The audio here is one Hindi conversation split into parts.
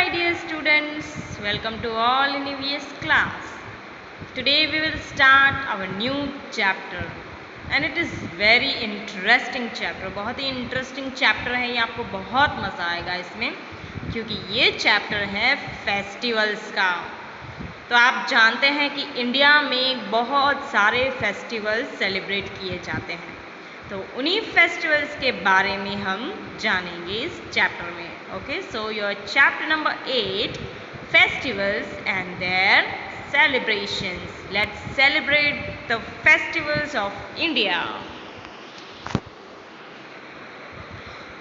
my dear students, welcome to all in EVS class. Today we will start our new chapter and it is very interesting chapter. बहुत ही interesting chapter है ये, आपको बहुत मज़ा आएगा इसमें क्योंकि ये chapter है festivals का। तो आप जानते हैं कि इंडिया में बहुत सारे फेस्टिवल्स सेलिब्रेट किए जाते हैं, तो उन्हीं फेस्टिवल्स के बारे में हम जानेंगे इस चैप्टर में। Okay, so your chapter number 8, festivals and their celebrations. Let's celebrate the festivals of India.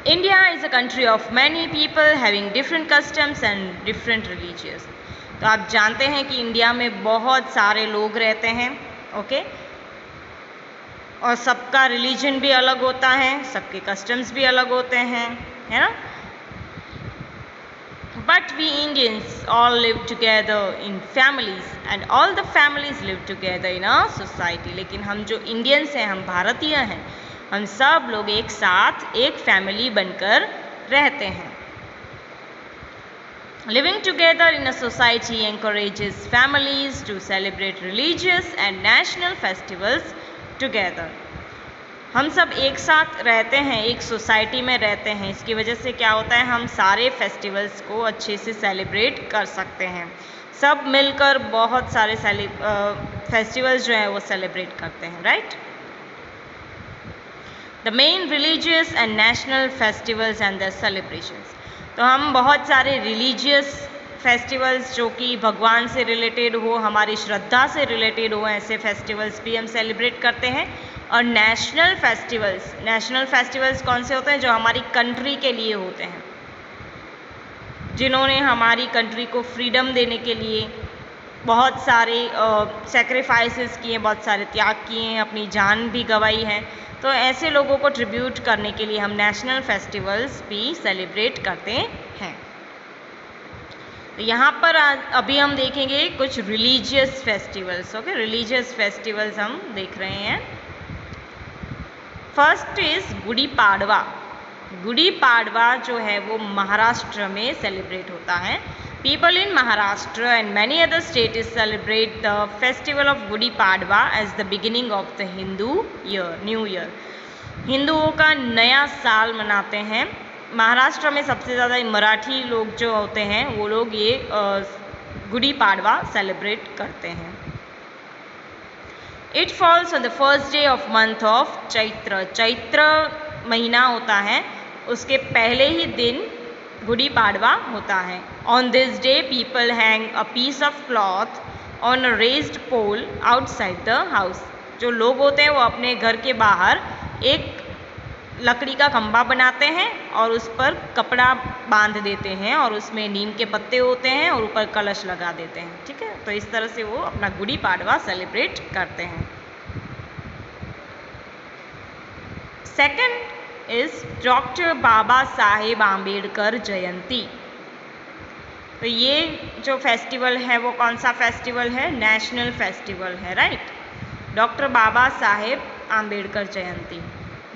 India is a country of many people having different customs and different religions. तो आप जानते हैं कि इंडिया में बहुत सारे लोग रहते हैं, ओके, और सबका रिलीजन भी अलग होता है, सबके कस्टम्स भी अलग होते हैं, है ना। But we Indians all live together in families and all the families live together in a society. लेकिन हम जो इंडियंस हैं, हम भारतीय हैं, हम सब लोग एक साथ एक फैमिली बनकर रहते हैं। Living together in a society encourages families to celebrate religious and national festivals together. हम सब एक साथ रहते हैं, एक सोसाइटी में रहते हैं, इसकी वजह से क्या होता है, हम सारे फेस्टिवल्स को अच्छे से सेलिब्रेट कर सकते हैं। सब मिलकर बहुत सारे फेस्टिवल्स जो हैं वो सेलिब्रेट करते हैं, right. The main religious and national festivals and the celebrations. तो हम बहुत सारे रिलीजियस फेस्टिवल्स जो कि भगवान से रिलेटेड हो, हमारी श्रद्धा से रिलेटेड हो, ऐसे फेस्टिवल्स भी हम सेलिब्रेट करते हैं। और नेशनल फेस्टिवल्स कौन से होते हैं, जो हमारी कंट्री के लिए होते हैं, जिन्होंने हमारी कंट्री को फ्रीडम देने के लिए बहुत सारे सेक्रीफाइसेस किए, बहुत सारे त्याग किए हैं, अपनी जान भी गंवाई है। तो ऐसे लोगों को ट्रिब्यूट करने के लिए हम नेशनल फेस्टिवल्स भी सेलिब्रेट करते हैं। तो यहाँ पर अभी हम देखेंगे कुछ religious festivals. Okay, religious festivals हम देख रहे हैं। First is Gudi Padwa. गुड़ी पाड़वा जो है वो महाराष्ट्र में सेलिब्रेट होता है। People in Maharashtra and many other states celebrate the festival of Gudi Padwa as the beginning of the Hindu year, New Year. हिंदुओं का नया साल मनाते हैं। महाराष्ट्र में सबसे ज़्यादा मराठी लोग जो होते हैं वो लोग ये गुड़ी पाड़वा सेलिब्रेट करते हैं। It falls on the first day of month of Chaitra. Chaitra महीना होता है, उसके पहले ही दिन गुड़ी पाड़वा होता है। On this day people hang a piece of cloth on a raised pole outside the house. जो लोग होते हैं वो अपने घर के बाहर एक लकड़ी का खंभा बनाते हैं और उस पर कपड़ा बांध देते हैं और उसमें नीम के पत्ते होते हैं और ऊपर कलश लगा देते हैं, ठीक है। तो इस तरह से वो अपना गुड़ी पाड़वा सेलिब्रेट करते हैं। Second is doctor Baba Saheb Ambedkar जयंती। तो ये जो फेस्टिवल है वो कौन सा फेस्टिवल है, नेशनल फेस्टिवल है, right. Doctor Baba Saheb Ambedkar Jayanti.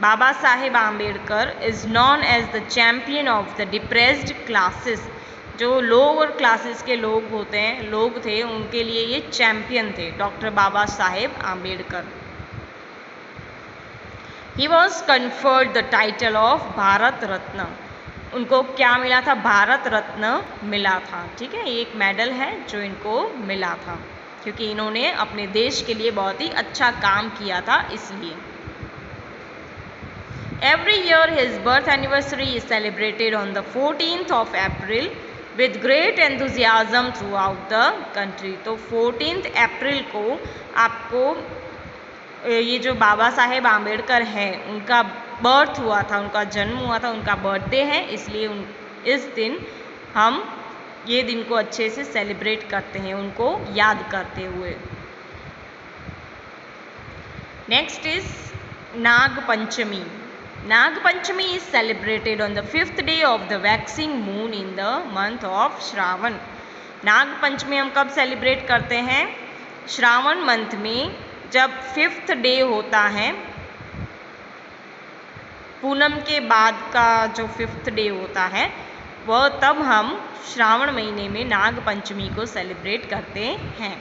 Baba Saheb Ambedkar is known as the champion of the depressed classes. जो लोअर क्लासेस के लोग होते हैं, लोग थे, उनके लिए ये चैम्पियन थे, doctor Baba Saheb Ambedkar. He was conferred the title of Bharat Ratna. उनको क्या मिला था, भारत रत्न मिला था, ठीक है। ये एक मेडल है जो इनको मिला था क्योंकि इन्होंने अपने देश के लिए बहुत ही अच्छा काम किया था, इसलिए। Every year his birth anniversary is celebrated on the 14th of April with great enthusiasm throughout the country। तो 14th अप्रैल को आपको ये जो बाबा साहेब आम्बेडकर है उनका बर्थ हुआ था, उनका जन्म हुआ था, उनका बर्थडे है, इसलिए इस दिन हम ये दिन को अच्छे से सेलिब्रेट करते हैं, उनको याद करते हुए। Next is Nag Panchami. Nag Panchami is celebrated on the 5th day of the waxing moon in the month of Shravan. Nag Panchami हम कब सेलिब्रेट करते हैं, श्रावण मंथ में, जब 5th day होता है, पूनम के बाद का जो 5th day होता है वह तब हम श्रावण महीने में नाग पंचमी को सेलिब्रेट करते हैं।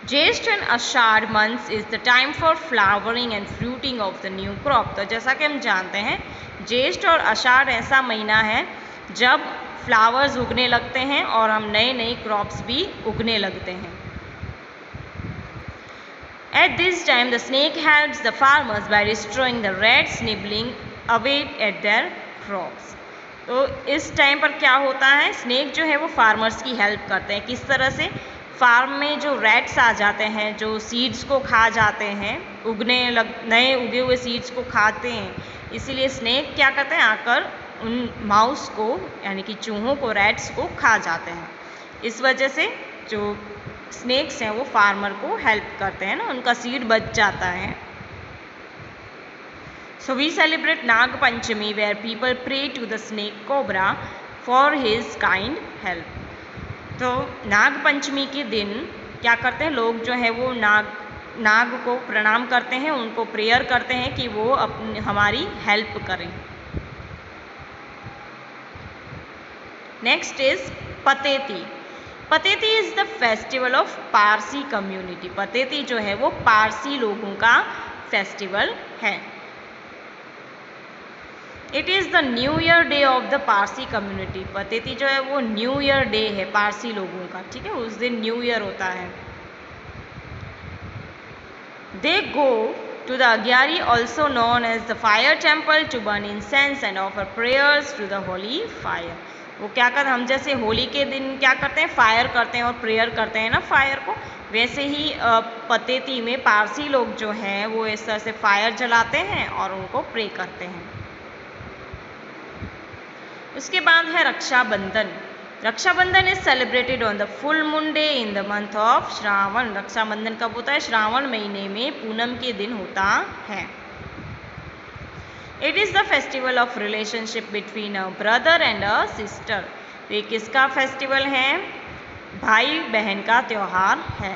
ज्येष्ठ and Ashadh months is the time for flowering and fruiting of the new crop. तो जैसा कि हम जानते हैं ज्येष्ठ और आषाढ़ ऐसा महीना है जब फ्लावर्स उगने लगते हैं और हम नए नए क्रॉप्स भी उगने लगते हैं। At this time the snake helps the farmers by destroying the rats nibbling away at their crops। तो इस टाइम पर क्या होता है, स्नेक जो है वो फार्मर्स की हेल्प करते हैं। किस तरह से, फार्म में जो रैट्स आ जाते हैं जो सीड्स को खा जाते हैं, नए उगे हुए सीड्स को खाते हैं, इसीलिए स्नेक क्या करते हैं, आकर उन माउस को यानी कि चूहों को, रैट्स को खा जाते हैं। इस वजह से जो स्नेक्स हैं वो फार्मर को हेल्प करते हैं ना, उनका सीड बच जाता है। So we celebrate Nag Panchami where people pray to the snake cobra for his kind help. तो नाग पंचमी के दिन क्या करते हैं लोग, जो है वो नाग को प्रणाम करते हैं, उनको प्रेयर करते हैं कि वो हमारी हेल्प करें। Next is Pateti. Pateti is the festival of Parsi community. Pateti जो है वो पारसी लोगों का फेस्टिवल है। It is the new year day of the Parsi community. Pateti जो है वो न्यू ईयर डे है पारसी लोगों का, ठीक है, उस दिन न्यू ईयर होता है। They go to the agiary also known as the fire temple to burn incense and offer prayers to the holy fire. वो क्या करते हैं, हम जैसे होली के दिन क्या करते हैं, फायर करते हैं और प्रेयर करते हैं ना फायर को, वैसे ही पतेती में पारसी लोग जो हैं वो इस तरह से फायर जलाते हैं और उनको प्रे करते हैं। उसके बाद है Rakshabandhan. Rakshabandhan is celebrated on the full moon day in the month of Shravan. Rakshabandhan कब होता है, श्रावण महीने में पूनम के दिन होता है। It is the festival of relationship between a brother and a sister. तो ये किसका फेस्टिवल है, भाई बहन का त्योहार है।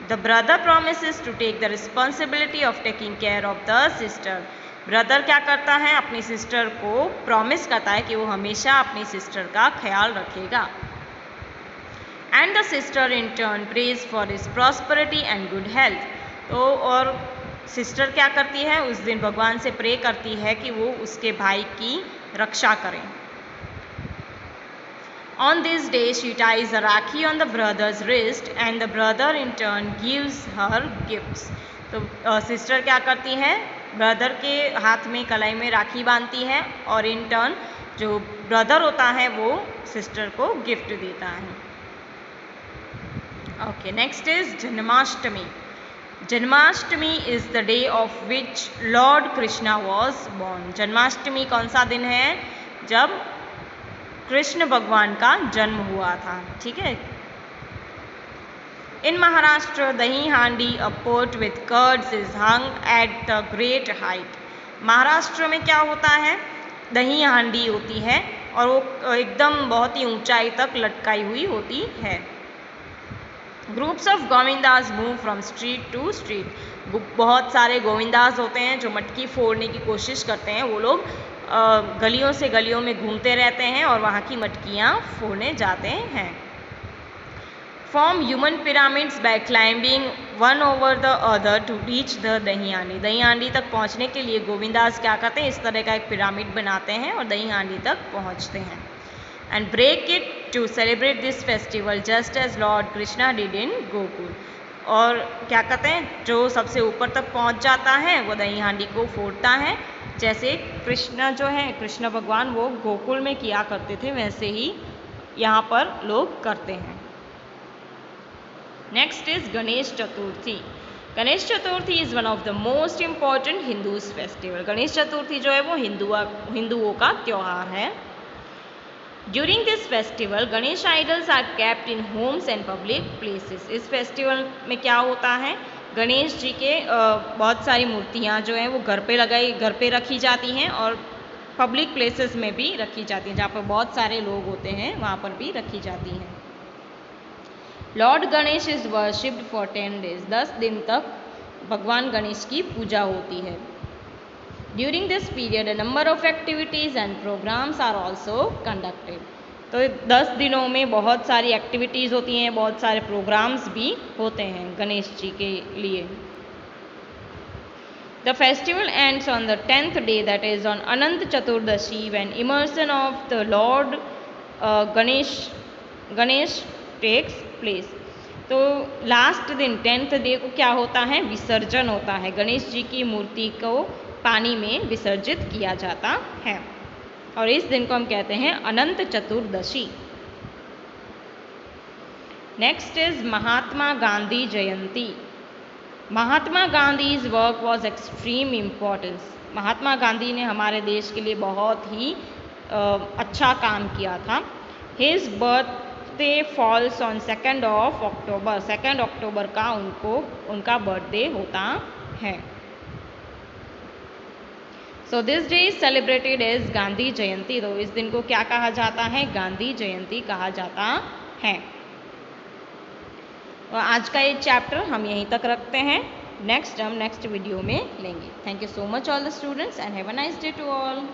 The brother promises to take the responsibility of taking care of the sister. Brother क्या करता है, अपनी सिस्टर को प्रॉमिस करता है कि वो हमेशा अपनी सिस्टर का ख्याल रखेगा। And the sister in turn praise for his prosperity and good health. तो और सिस्टर क्या करती है, उस दिन भगवान से प्रे करती है कि वो उसके भाई की रक्षा करें। On this day she ties a rakhi on the brother's wrist and the brother in turn gives her gifts। तो सिस्टर क्या करती है, ब्रदर के हाथ में कलाई में राखी बांधती है और इन टर्न जो ब्रदर होता है वो सिस्टर को गिफ्ट देता है। Okay, next is Janmashtami. Janmashtami is the day of which lord Krishna was born. Janmashtami कौन सा दिन है, जब कृष्ण भगवान का जन्म हुआ था, ठीक है। इन Maharashtra dahi handi a pot with curds is hung at the great height. Maharashtra में क्या होता है, दही हांडी होती है और वो एकदम बहुत ही ऊंचाई तक लटकाई हुई होती है। Groups of Govindas move from street to street. बहुत सारे गोविंदास होते हैं जो मटकी फोड़ने की कोशिश करते हैं, वो लोग गलियों से गलियों में घूमते रहते हैं और वहाँ की मटकियाँ फोड़ने जाते हैं। Form human pyramids by climbing one over the other to reach the Dahi Handi. दही हांडी तक पहुँचने के लिए गोविंदास क्या करते हैं, इस तरह का एक पिरामिड बनाते हैं और दही हांडी तक पहुँचते हैं। And break it to celebrate this festival just as Lord Krishna did in Gokul. और क्या कहते हैं, जो सबसे ऊपर तक पहुँच जाता है वो दही हांडी को फोड़ता है, जैसे कृष्ण जो है, कृष्ण भगवान वो गोकुल में किया करते थे, वैसे ही यहाँ पर लोग करते हैं। Next is Ganesh Chaturthi. Ganesh Chaturthi is one of the most important Hindus festival. Ganesh Chaturthi जो है वो हिंदुओं का त्योहार है। During this festival Ganesh idols are kept in homes and public places. इस फेस्टिवल में क्या होता है, गणेश जी के बहुत सारी मूर्तियाँ जो हैं वो घर पे रखी जाती हैं और पब्लिक प्लेसेस में भी रखी जाती हैं, जहाँ पर बहुत सारे लोग होते हैं वहाँ पर भी रखी जाती हैं। Lord Ganesh is worshipped for 10 days। 10 दिन तक भगवान गणेश की पूजा होती है। During this period, a number of activities and programs are also conducted. तो 10 दिनों में बहुत सारी एक्टिविटीज़ होती हैं, बहुत सारे प्रोग्राम्स भी होते हैं गणेश जी के लिए. The festival ends on the 10th day, that is on Anant Chaturdashi, when immersion of the Lord Ganesh takes place. तो लास्ट दिन 10th डे को क्या होता है, विसर्जन होता है. गणेश जी की मूर्ति को पानी में विसर्जित किया जाता है और इस दिन को हम कहते हैं Anant Chaturdashi. Next is Mahatma Gandhi Jayanti. Mahatma Gandhi's work was extreme importance. Mahatma Gandhi ने हमारे देश के लिए बहुत ही अच्छा काम किया था. His birthday falls on 2nd of October. 2nd October का उनका बर्थडे होता है. So this day is celebrated as Gandhi Jayanti. तो इस दिन को क्या कहा जाता है, गांधी जयंती कहा जाता है. और आज का ये चैप्टर हम यहीं तक रखते हैं. नेक्स्ट वीडियो में लेंगे. Thank you so much all the students and have a nice day to all.